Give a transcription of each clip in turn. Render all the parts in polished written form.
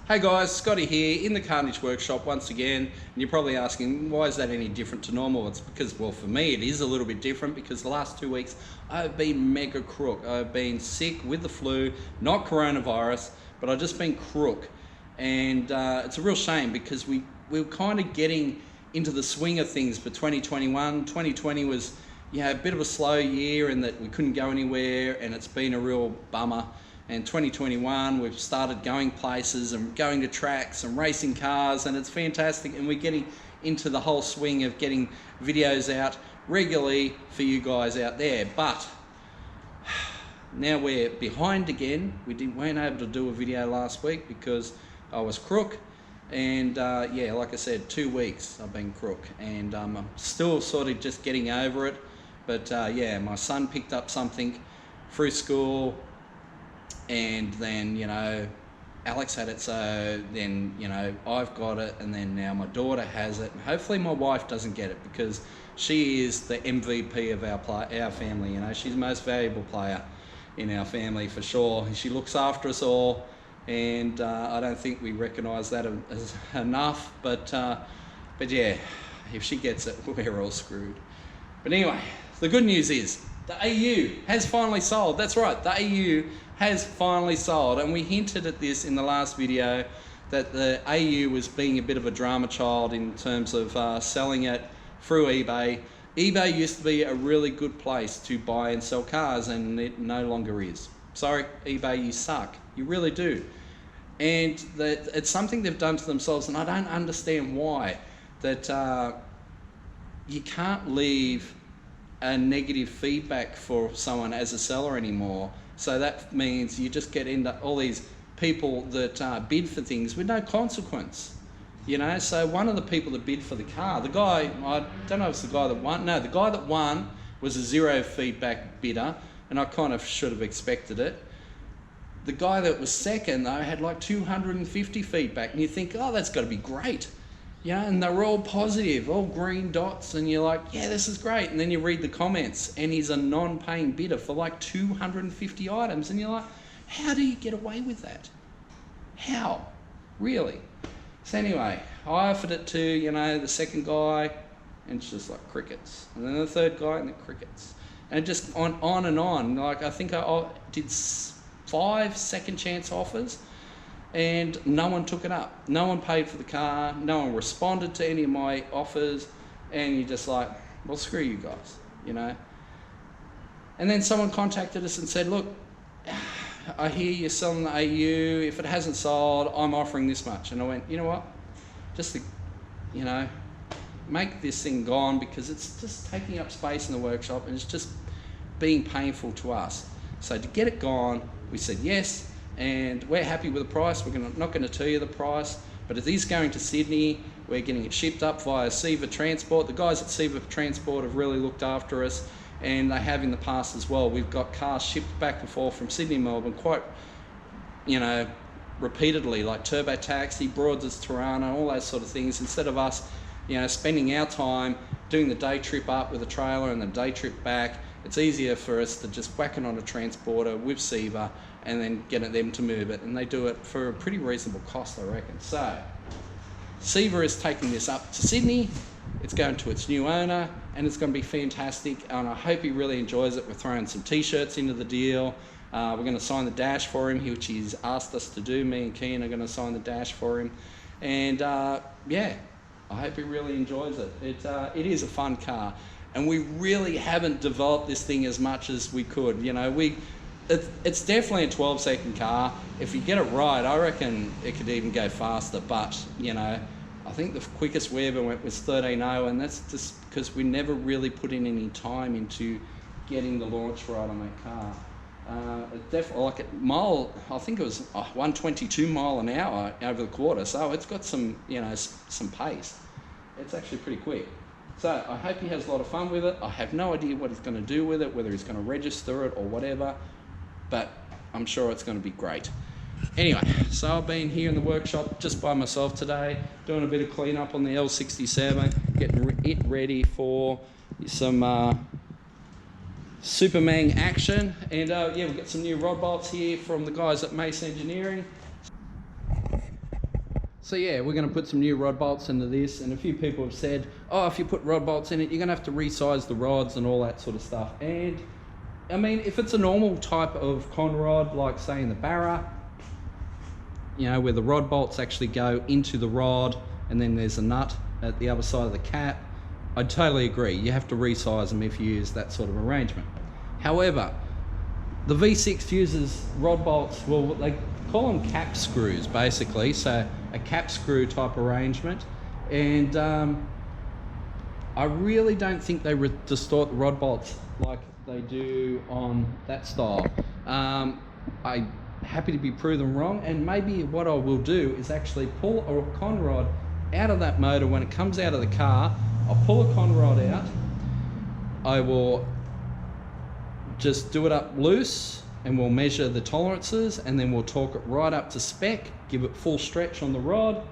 Hey guys, Scotty here in the Carnage workshop once again, and you're probably asking, why is that any different to normal? It's because, well, for me it is a little bit different because the last 2 weeks I've been mega crook. I've been sick with the flu, not coronavirus, but I've just been crook. And it's a real shame because we were kind of getting into the swing of things for 2021. 2020 was, a bit of a slow year in that we couldn't go anywhere, and it's been a real bummer. And 2021, we've started going places and going to tracks and racing cars, and it's fantastic. And we're getting into the whole swing of getting videos out regularly for you guys out there. But now we're behind again. We weren't able to do a video last week because I was crook. And yeah, like I said, 2 weeks I've been crook, and I'm still sort of just getting over it. But yeah, my son picked up something through school, and then Alex had it, so then I've got it, and then now my daughter has it, and hopefully my wife doesn't get it because she is the MVP of our family. She's the most valuable player in our family for sure. She looks after us all, and I don't think we recognise that as enough, but yeah, if she gets it, we're all screwed. But anyway, the good news is the AU has finally sold. That's right, the AU has finally sold, and we hinted at this in the last video that the AU was being a bit of a drama child in terms of selling it through eBay. eBay used to be a really good place to buy and sell cars, and it no longer is. Sorry, eBay, you suck. You really do. And it's something they've done to themselves, and I don't understand why. That you can't leave a negative feedback for someone as a seller anymore. So that means you just get into all these people that bid for things with no consequence. So one of the people that bid for the car, the guy, I don't know if it's the guy that won. No, the guy that won was a zero feedback bidder, and I kind of should have expected it. The guy that was second, though, had like 250 feedback, and you think, oh, that's got to be great. And they're all positive, all green dots, and you're like, yeah, this is great. And then you read the comments, and he's a non-paying bidder for like 250 items, and you're like, how do you get away with that? How? Really? So anyway, I offered it to, the second guy, and it's just like crickets. And then the third guy, and then crickets. And it just on and on. Like, I think I did 5 second chance offers, and no one took it up. No one paid for the car, no one responded to any of my offers, and you're just like, well, screw you guys, And then someone contacted us and said, look, I hear you're selling the AU, if it hasn't sold, I'm offering this much. And I went, you know what, just to, make this thing gone, because it's just taking up space in the workshop, and it's just being painful to us. So to get it gone, we said yes, and we're happy with the price. We're not going to tell you the price, but it is going to Sydney. We're getting it shipped up via Siva Transport. The guys at Siva Transport have really looked after us, and they have in the past as well. We've got cars shipped back and forth from Sydney, Melbourne quite, repeatedly, like Turbo Taxi, Broads' Tirana, all those sort of things. Instead of us, spending our time doing the day trip up with a trailer and the day trip back, it's easier for us to just whack it on a transporter with Siva and then get them to move it, and they do it for a pretty reasonable cost, I reckon. So Siva is taking this up to Sydney. It's going to its new owner, and it's going to be fantastic, and I hope he really enjoys it. We're throwing some t-shirts into the deal. We're going to sign the dash for him, which he's asked us to do. Me and Kean are going to sign the dash for him, and yeah, I hope he really enjoys it. It is a fun car, and we really haven't developed this thing as much as we could. It's definitely a 12-second car. If you get it right, I reckon it could even go faster, but I think the quickest we ever went was 13.0, and that's just because we never really put in any time into getting the launch right on that car. It definitely, like a mile, I think it was 122 mile an hour over the quarter, so it's got some, some pace. It's actually pretty quick. So I hope he has a lot of fun with it. I have no idea what he's going to do with it, whether he's going to register it or whatever, but I'm sure it's going to be great. Anyway, so I've been here in the workshop just by myself today, doing a bit of cleanup on the L67, getting it ready for some Superman action. And yeah, we've got some new rod bolts here from the guys at Mace Engineering. So yeah, we're going to put some new rod bolts into this, and a few people have said, oh, if you put rod bolts in it, you're going to have to resize the rods and all that sort of stuff. And I mean, if it's a normal type of con rod, like say in the Barra, you know, where the rod bolts actually go into the rod and then there's a nut at the other side of the cap, I totally agree. You have to resize them if you use that sort of arrangement. However, the V6 uses rod bolts, well, they call them cap screws basically, so a cap screw type arrangement. And I really don't think they distort the rod bolts like they do on that style. I'm happy to be proven wrong, and maybe what I will do is actually pull a con rod out of that motor when it comes out of the car. I'll pull a con rod out, I will just do it up loose, and we'll measure the tolerances, and then we'll torque it right up to spec, give it full stretch on the rod,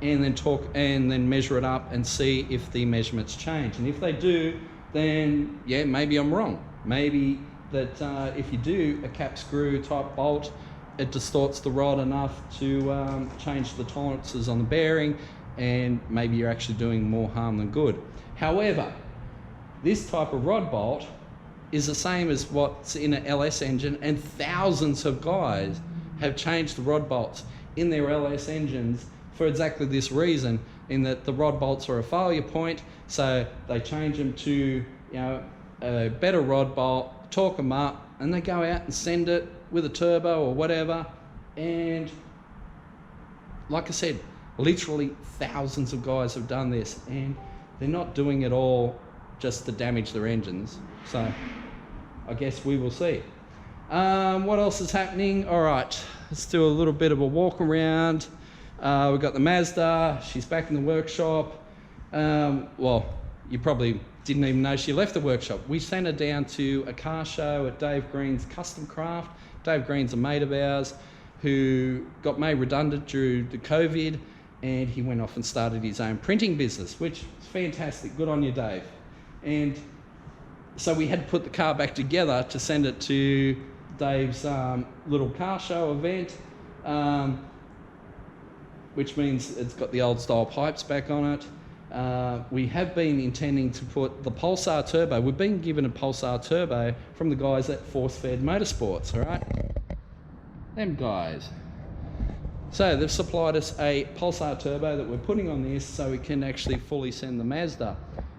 and then torque and then measure it up and see if the measurements change. And if they do, then yeah, maybe I'm wrong. Maybe that if you do a cap screw type bolt, it distorts the rod enough to change the tolerances on the bearing, and maybe you're actually doing more harm than good. However, this type of rod bolt is the same as what's in an LS engine, and thousands of guys have changed the rod bolts in their LS engines for exactly this reason, in that the rod bolts are a failure point, so they change them to, you know, a better rod bolt, torque them up, and they go out and send it with a turbo or whatever. And like I said, literally thousands of guys have done this, and they're not doing it all just to damage their engines. So I guess we will see. What else is happening? All right, let's do a little bit of a walk around. We've got the Mazda, she's back in the workshop. Well, you probably didn't even know she left the workshop. We sent her down to a car show at Dave Green's Customcraft. Dave Green's a mate of ours who got made redundant due to COVID, and he went off and started his own printing business, which is fantastic. Good on you, Dave. And so we had to put the car back together to send it to Dave's little car show event, which means it's got the old style pipes back on it. We have been intending to put the Pulsar Turbo. We've been given a Pulsar Turbo from the guys at Force Fed Motorsports, all right? Them guys. So they've supplied us a Pulsar Turbo that we're putting on this so we can actually fully send the Mazda.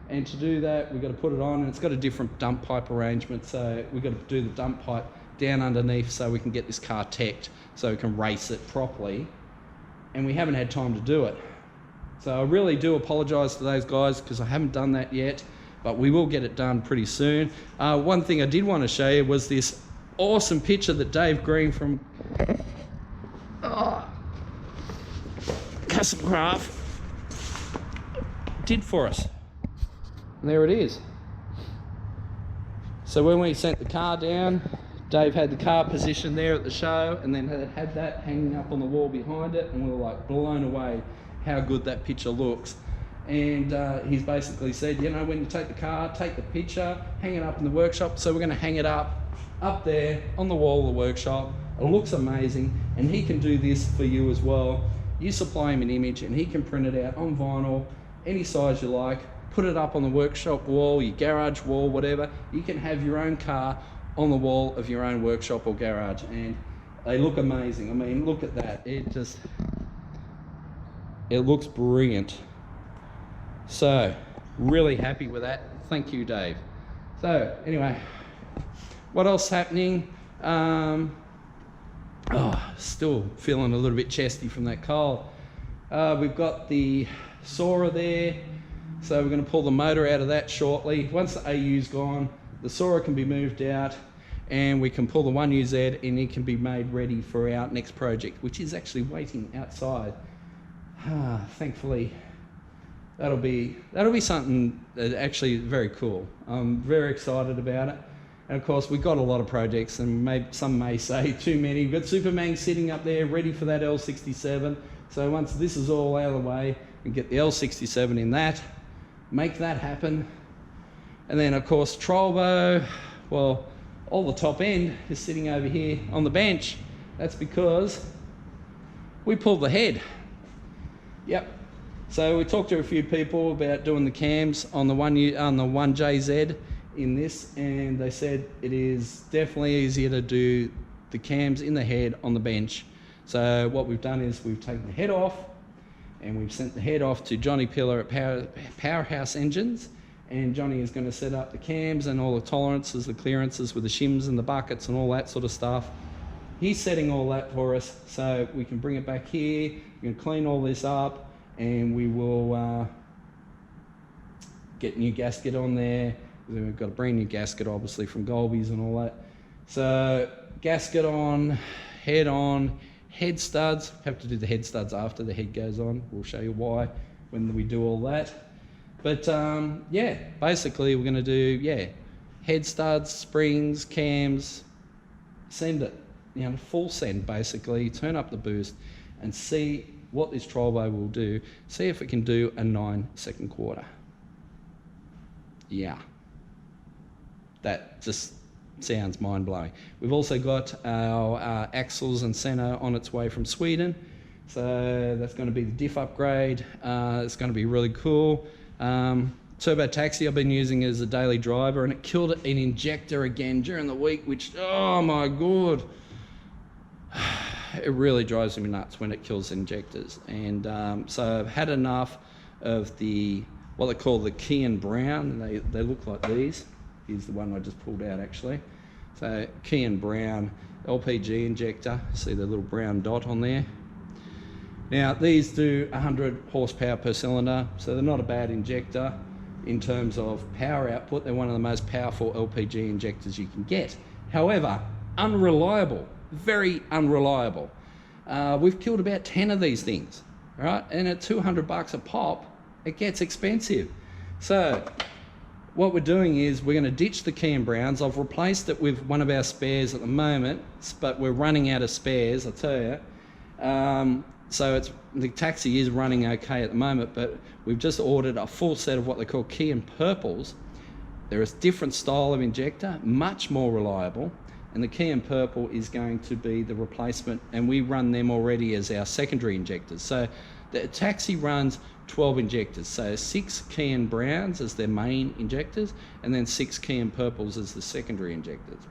And to do that, we've got to put it on, and it's got a different dump pipe arrangement, so we've got to do the dump pipe down underneath so we can get this car teched so we can race it properly. And we haven't had time to do it. So I really do apologise to those guys because I haven't done that yet, but we will get it done pretty soon. One thing I did want to show you was this awesome picture that Dave Green from Customcraft did for us. And there it is. So when we sent the car down, Dave had the car positioned there at the show, and then had that hanging up on the wall behind it, and we were like blown away how good that picture looks. And he's basically said, you know, when you take the car, take the picture, hang it up in the workshop. So we're going to hang it up there on the wall of the workshop. It looks amazing, and he can do this for you as well. You supply him an image and he can print it out on vinyl, any size you like, put it up on the workshop wall, your garage wall, whatever. You can have your own car on the wall of your own workshop or garage, and they look amazing. I mean, look at that. It looks brilliant. So really happy with that. Thank you, Dave. So anyway, what else happening? Still feeling a little bit chesty from that cold. We've got the Sora there, so we're going to pull the motor out of that shortly. Once the AU's gone, the Sora can be moved out, and we can pull the 1UZ, and it can be made ready for our next project, which is actually waiting outside. Thankfully, that'll be something that actually very cool. I'm very excited about it. And of course, we've got a lot of projects, and some may say too many. We've got Superman sitting up there ready for that L67. So once this is all out of the way, we can get the L67 in that, make that happen. And then of course, Trollbow, well, all the top end is sitting over here on the bench. That's because we pulled the head. Yep. So we talked to a few people about doing the cams on the 1JZ in this, and they said it is definitely easier to do the cams in the head on the bench. So what we've done is we've taken the head off, and we've sent the head off to Johnny Pillar at Powerhouse Engines, and Johnny is going to set up the cams and all the tolerances, the clearances with the shims and the buckets and all that sort of stuff. He's setting all that for us, so we can bring it back here, we can clean all this up, and we will get new gasket on there. We've got a brand new gasket obviously from Golby's and all that. So gasket on, head studs. Have to do the head studs after the head goes on. We'll show you why when we do all that. But yeah, basically we're going to do head studs, springs, cams, send it, full send basically, turn up the boost and see what this Trollbow will do. See if it can do a 9-second quarter. Yeah, that just sounds mind-blowing. We've also got our axles and center on its way from Sweden, so that's going to be the diff upgrade. It's going to be really cool. Turbo Taxi I've been using as a daily driver, and it killed an injector again during the week, which, oh my god, it really drives me nuts when it kills injectors. And so I've had enough of what they call the key and brown. They look like these. Here's the one I just pulled out actually. So key and brown LPG injector. See the little brown dot on there? Now these do 100 horsepower per cylinder, so they're not a bad injector in terms of power output. They're one of the most powerful LPG injectors you can get. However, unreliable, very unreliable. We've killed about 10 of these things, right? And at $200 a pop, it gets expensive. So what we're doing is we're going to ditch the key and browns. I've replaced it with one of our spares at the moment, but we're running out of spares, I tell you. So the Taxi is running okay at the moment, but we've just ordered a full set of what they call key and purples. They're a different style of injector, much more reliable, and the key and purple is going to be the replacement, and we run them already as our secondary injectors. So the Taxi runs 12 injectors, so 6 key and browns as their main injectors, and then 6 key and purples as the secondary injectors.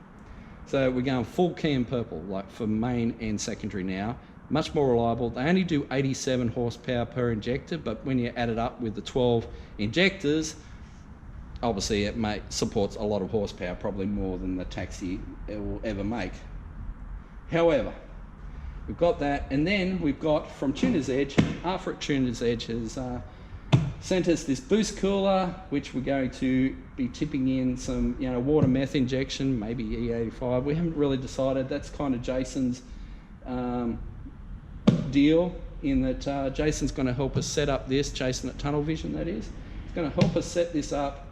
So we're going full key and purple, like for main and secondary now. Much more reliable. They only do 87 horsepower per injector, but when you add it up with the 12 injectors, obviously it supports a lot of horsepower, probably more than the Taxi will ever make. However, we've got that, and then we've got from Tuner's Edge, Arthur at Tuner's Edge has sent us this boost cooler, which we're going to be tipping in some water meth injection, maybe E85. We haven't really decided. That's kind of Jason's deal, in that Jason's going to help us set up this, Jason at Tunnel Vision that is. He's going to help us set this up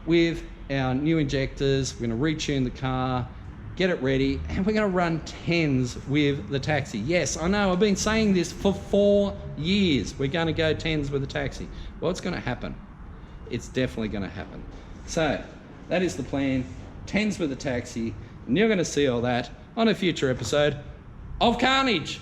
with our new injectors. We're going to retune the car, get it ready, and we're going to run 10s with the Taxi. Yes, I know, I've been saying this for 4 years. We're going to go 10s with the Taxi. Well, it's going to happen. It's definitely going to happen. So that is the plan, 10s with the Taxi, and you're going to see all that on a future episode of Carnage.